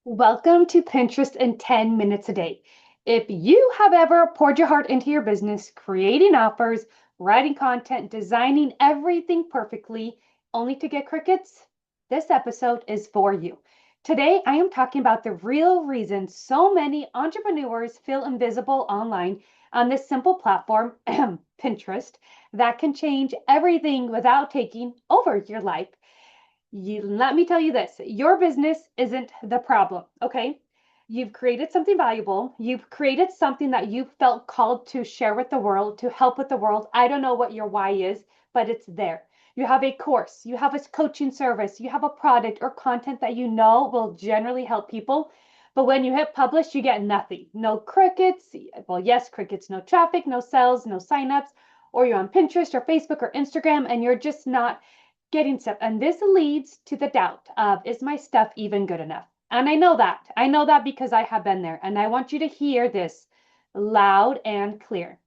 Welcome to Pinterest in 10 minutes a day. If you have ever poured your heart into your business, creating offers, writing content, designing everything perfectly, only to get crickets, this episode is for you. Today, I am talking about the real reason so many entrepreneurs feel invisible online on this simple platform, Pinterest, that can change everything without taking over your life. Let me tell you this, your business isn't the problem, okay? You've created something valuable. You've created something that you felt called to share with the world, to help with the world. I don't know what your why is, but it's there. You have a course, you have a coaching service, you have a product or content that you know will generally help people. But when you hit publish, you get nothing. No crickets. Well, yes, crickets, no traffic, no sales, no signups. Or you're on Pinterest or Facebook or Instagram and you're just not getting stuff. And this leads to the doubt of, is my stuff even good enough? And I know that. I know that because I have been there. And I want you to hear this loud and clear.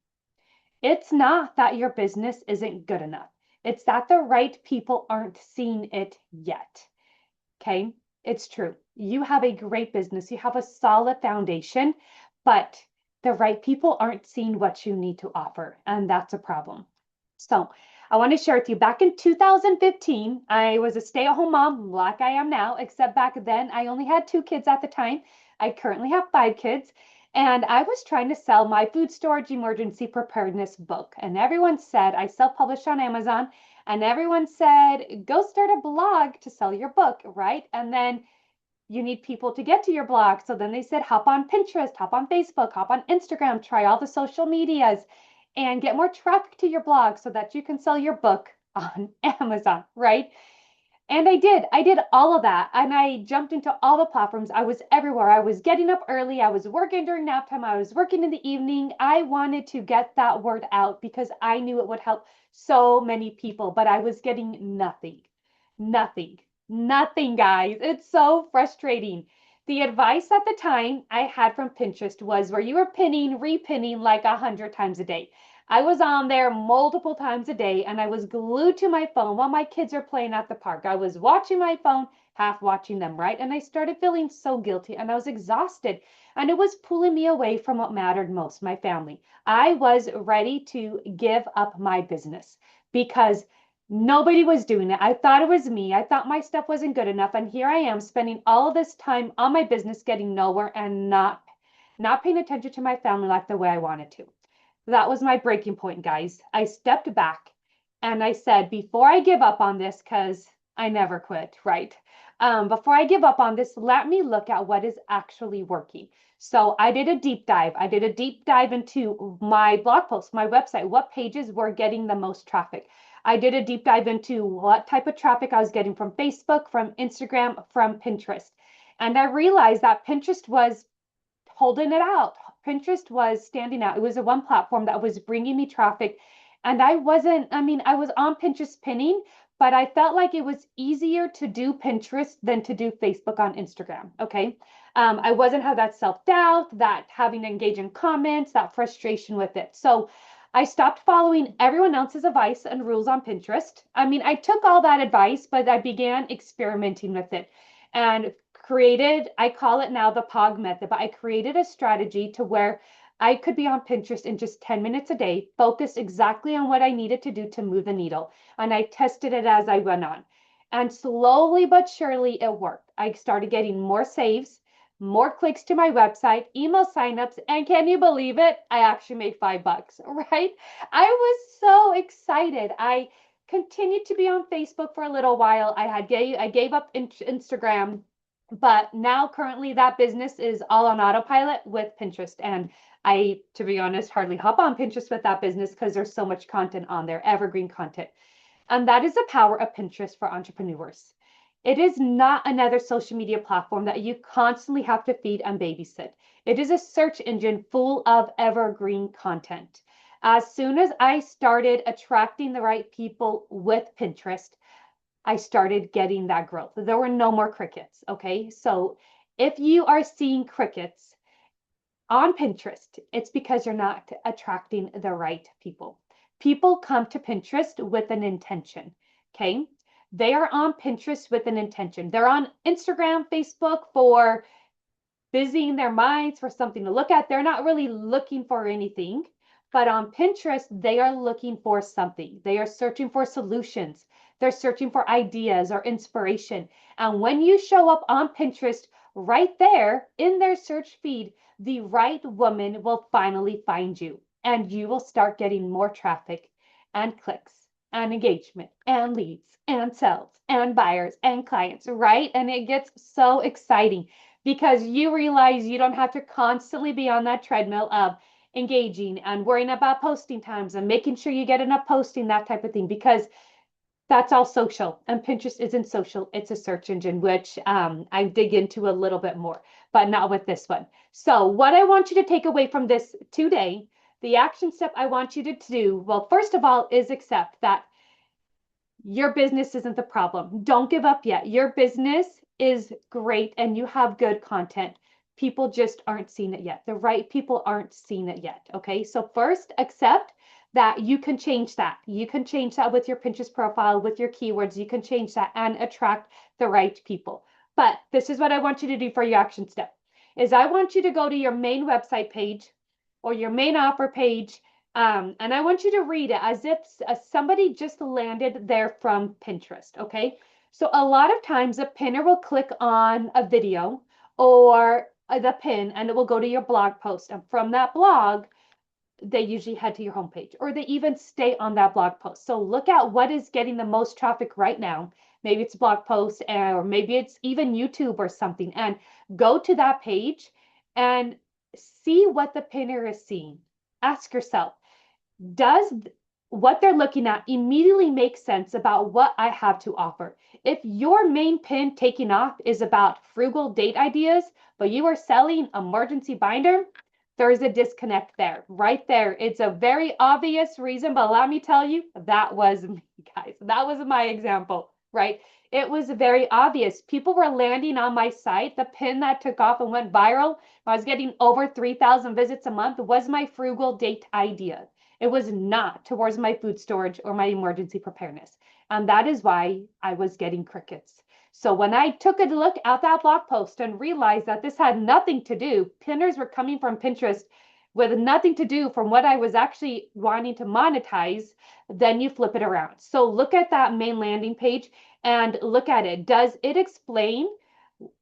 It's not that your business isn't good enough. It's that the right people aren't seeing it yet. Okay? It's true. You have a great business. You have a solid foundation, but the right people aren't seeing what you need to offer. And that's a problem. So I want to share with you back in 2015, I was a stay-at-home mom like I am now, except back then I only had two kids at the time. I currently have five kids. And I was trying to sell my food storage emergency preparedness book. And everyone said I self-published on Amazon. And everyone said, go start a blog to sell your book, right? And then you need people to get to your blog. So then they said, hop on Pinterest, hop on Facebook, hop on Instagram, try all the social medias and get more traffic to your blog so that you can sell your book on Amazon, right? And I did. I did all of that. And I jumped into all the platforms. I was everywhere. I was getting up early. I was working during nap time. I was working in the evening. I wanted to get that word out because I knew it would help so many people, but I was getting nothing. Nothing. Nothing, guys. It's so frustrating. The advice at the time I had from Pinterest was where you were pinning, repinning like 100 times a day. I was on there multiple times a day and I was glued to my phone while my kids are playing at the park. I was watching my phone, half watching them, right? And I started feeling so guilty and I was exhausted and it was pulling me away from what mattered most, my family. I was ready to give up my business because nobody was doing it. I thought it was me. I thought my stuff wasn't good enough. And here I am spending all of this time on my business, getting nowhere and not paying attention to my family like the way I wanted to. That was my breaking point, guys. I stepped back and I said, before I give up on this, because I never quit, right? Before I give up on this, let me look at what is actually working. So I did a deep dive. I did a deep dive into my blog posts, my website, what pages were getting the most traffic. I did a deep dive into what type of traffic I was getting from Facebook, from Instagram, from Pinterest. And I realized that Pinterest was holding it out. Pinterest was standing out. It was the one platform that was bringing me traffic. And I was on Pinterest pinning, but I felt like it was easier to do Pinterest than to do Facebook on Instagram. Okay. I wasn't have that self doubt, that having to engage in comments, that frustration with it. So I stopped following everyone else's advice and rules on Pinterest. I took all that advice, but I began experimenting with it and created, I call it now the POG method, but I created a strategy to where I could be on Pinterest in just 10 minutes a day, focused exactly on what I needed to do to move the needle. And I tested it as I went on. And slowly but surely it worked. I started getting more saves, more clicks to my website, email signups, and can you believe it? I actually made $5, right? I was so excited. I continued to be on Facebook for a little while. I gave up Instagram, but now currently that business is all on autopilot with Pinterest. And I, to be honest, hardly hop on Pinterest with that business because there's so much content on there, evergreen content. And that is the power of Pinterest for entrepreneurs. It is not another social media platform that you constantly have to feed and babysit. It is a search engine full of evergreen content. As soon as I started attracting the right people with Pinterest, I started getting that growth. There were no more crickets. Okay. So if you are seeing crickets on Pinterest, it's because you're not attracting the right people. People come to Pinterest with an intention. Okay. They are on Pinterest with an intention. They're on Instagram, Facebook for busying their minds for something to look at. They're not really looking for anything. But on Pinterest, they are looking for something. They are searching for solutions. They're searching for ideas or inspiration. And when you show up on Pinterest, right there in their search feed, the right woman will finally find you. And you will start getting more traffic and clicks and engagement and leads and sales and buyers and clients, right? And it gets so exciting because you realize you don't have to constantly be on that treadmill of engaging and worrying about posting times and making sure you get enough posting, that type of thing, because that's all social. And Pinterest isn't social, it's a search engine, which I dig into a little bit more, but not with this one. So, what I want you to take away from this today, the action step I want you to do, well, first of all, is accept that your business isn't the problem. Don't give up yet. Your business is great and you have good content. People just aren't seeing it yet. The right people aren't seeing it yet. Okay. So, first, accept that you can change that. You can change that with your Pinterest profile, with your keywords. You can change that and attract the right people. But this is what I want you to do for your action step is I want you to go to your main website page or your main offer page, and I want you to read it as if somebody just landed there from Pinterest, okay? So a lot of times a pinner will click on a video or the pin and it will go to your blog post. And from that blog, they usually head to your homepage or they even stay on that blog post. So look at what is getting the most traffic right now. Maybe it's a blog post or maybe it's even YouTube or something, and go to that page and see what the pinner is seeing. Ask yourself, does what they're looking at immediately make sense about what I have to offer? If your main pin taking off is about frugal date ideas, but you are selling emergency binder, there's a disconnect there, right there. It's a very obvious reason, but let me tell you, that was me, guys. That was my example, right? It was very obvious. People were landing on my site. The pin that took off and went viral, I was getting over 3,000 visits a month, was my frugal date idea. It was not towards my food storage or my emergency preparedness. And that is why I was getting crickets. So when I took a look at that blog post and realized that this had nothing to do, pinners were coming from Pinterest with nothing to do from what I was actually wanting to monetize, then you flip it around. So look at that main landing page and look at it. Does it explain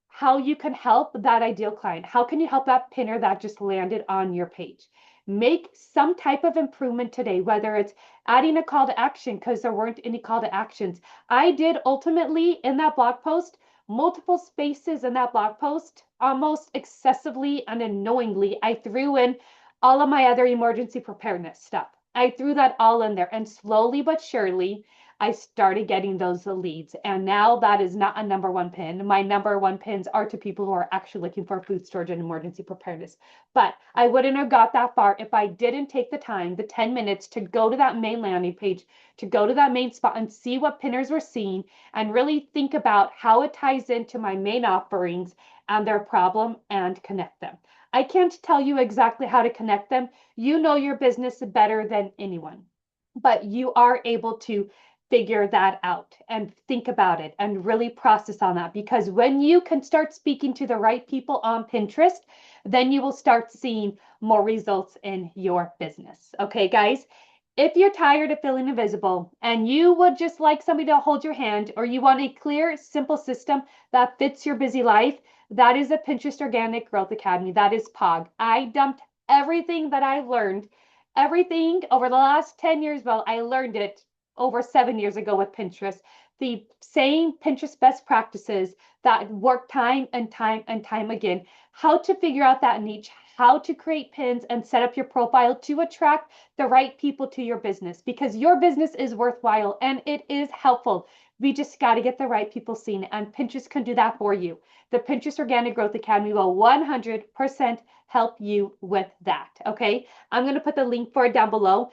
how you can help that ideal client? How can you help that pinner that just landed on your page? Make some type of improvement today, whether it's adding a call to action because there weren't any call to actions. I did ultimately in that blog post, multiple spaces in that blog post, almost excessively and annoyingly. I threw in all of my other emergency preparedness stuff. I threw that all in there, and slowly but surely, I started getting those leads. And now that is not a number one pin. My number one pins are to people who are actually looking for food storage and emergency preparedness. But I wouldn't have got that far if I didn't take the time, the 10 minutes to go to that main landing page, to go to that main spot and see what pinners were seeing and really think about how it ties into my main offerings and their problem and connect them. I can't tell you exactly how to connect them. You know your business better than anyone, but you are able to figure that out and think about it and really process on that, because when you can start speaking to the right people on Pinterest, then you will start seeing more results in your business. Okay, guys, if you're tired of feeling invisible and you would just like somebody to hold your hand, or you want a clear, simple system that fits your busy life, that is the Pinterest Organic Growth Academy. That is POG. I dumped everything that I learned, everything over the last 10 years. Well, I learned it over 7 years ago with Pinterest. The same Pinterest best practices that work time and time and time again. How to figure out that niche, how to create pins and set up your profile to attract the right people to your business, because your business is worthwhile and it is helpful. We just got to get the right people seen, and Pinterest can do that for you. The Pinterest Organic Growth Academy will 100% help you with that. Okay, I'm going to put the link for it down below.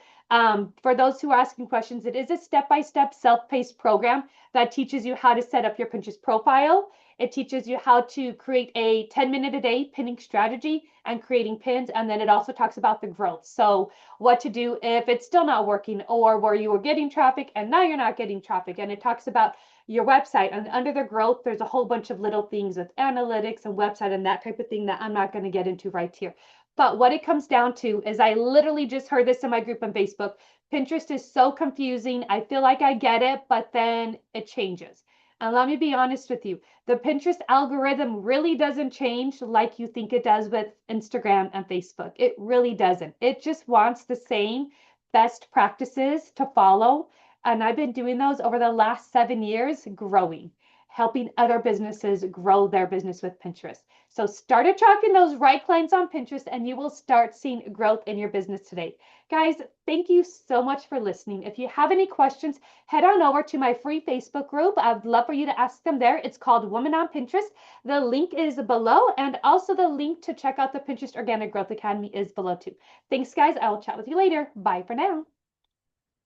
For those who are asking questions, it is a step-by-step self-paced program that teaches you how to set up your Pinterest profile. It teaches you how to create a 10-minute a day pinning strategy and creating pins. And then it also talks about the growth. So what to do if it's still not working, or where you were getting traffic and now you're not getting traffic. And it talks about your website. And under the growth, there's a whole bunch of little things with analytics and website and that type of thing that I'm not going to get into right here. But what it comes down to is I literally just heard this in my group on Facebook. Pinterest is so confusing. I feel like I get it, but then it changes. And let me be honest with you, the Pinterest algorithm really doesn't change like you think it does with Instagram and Facebook. It really doesn't. It just wants the same best practices to follow. And I've been doing those over the last 7 years, growing, helping other businesses grow their business with Pinterest. So start attracting those right clients on Pinterest and you will start seeing growth in your business today. Guys, thank you so much for listening. If you have any questions, head on over to my free Facebook group. I'd love for you to ask them there. It's called Woman on Pinterest. The link is below, and also the link to check out the Pinterest Organic Growth Academy is below too. Thanks, guys. I will chat with you later. Bye for now.